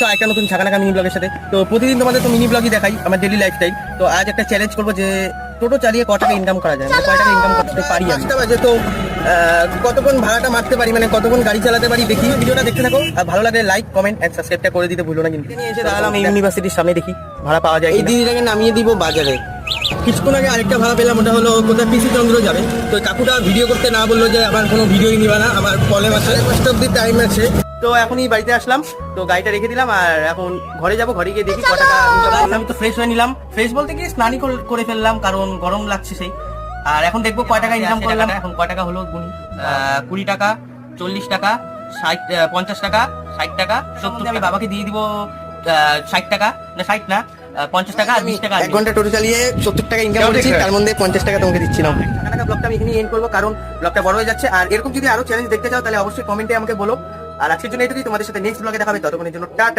একটা নতুন ছাকানাকা মিনি ব্লগের সাথে। তো প্রতিদিন তোমাদের তো মিনি ব্লগই দেখাই আমার ডেইলি লাইফস্টাইল। তো আজ একটা চ্যালেঞ্জ করবো যে টোটো চালিয়ে ক টাকা ইনকাম করা যায়, মানে কয় টাকা ইনকাম করতে পারি আমি। 5টা বাজে, তো কতক্ষণ ভাড়াটা মারতে পারি, মানে কতক্ষণ গাড়ি চালাতে পারি দেখি। ভিডিওটা দেখতে থাকো, আর ভালো লাগলে লাইক কমেন্ট এন্ড সাবস্ক্রাইবটা করে দিতে ভুলো না। কিন্তু এসে দাঁড়ালাম এই ইউনিভার্সিটির সামনে, দেখি ভাড়া পাওয়া যায়। এই দিদিটাকে নামিয়ে দিব বাজারে। কিছুক্ষণ আগে আরেকটা ভাড়া পেলাম, ওটা হলো কোথায় পিসি চন্দ্র যাবে। তো কাকুটা ভিডিও করতে না বললো যে আমার কোনো ভিডিওই নিবা না, আমার প্রবলেম আছে, 5টা অব্দি টাইম আছে। তো এখনই বাড়িতে আসলাম, তো গাড়িটা রেখে দিলাম আর এখন ঘরে যাবো। ঘরে গিয়ে দেখি ক টাকা ইনকাম করলাম। আমি তো ফ্রেশ হয়ে নিলাম, ফ্রেশ বলতে কি স্নানই করে ফেললাম, কারণ গরম লাগছে সেই। আর এখন দেখবো কয় টাকা ইনকাম করলাম। এখন কয় টাকা হলো গুনি, 20 টাকা, 40 টাকা, 60, 50 টাকা, 60 টাকা, 70। আমি বাবাকে দিয়ে দিব 60 টাকা, না 60 না 50 টাকা আর 20 টাকা। 1 ঘন্টা টোটো চালিয়ে 70 টাকা ইনকাম করেছি, তার মধ্যে 50 টাকা তোমাকে দিচ্ছিলাম। টাকা ব্লগটা আমি এখানেই এন্ড করবো, কারণ ব্লগটা বড় হয়ে যাচ্ছে। আর এরকম যদি আরো চ্যালেঞ্জ দেখতে চাও তাহলে অবশ্যই কমেন্টে আমাকে বলো। আর আজকের জন্য এটুকুই, তোমাদের সাথে নেক্সট ব্লগে দেখা হবে। ততক্ষণের জন্য টাটা।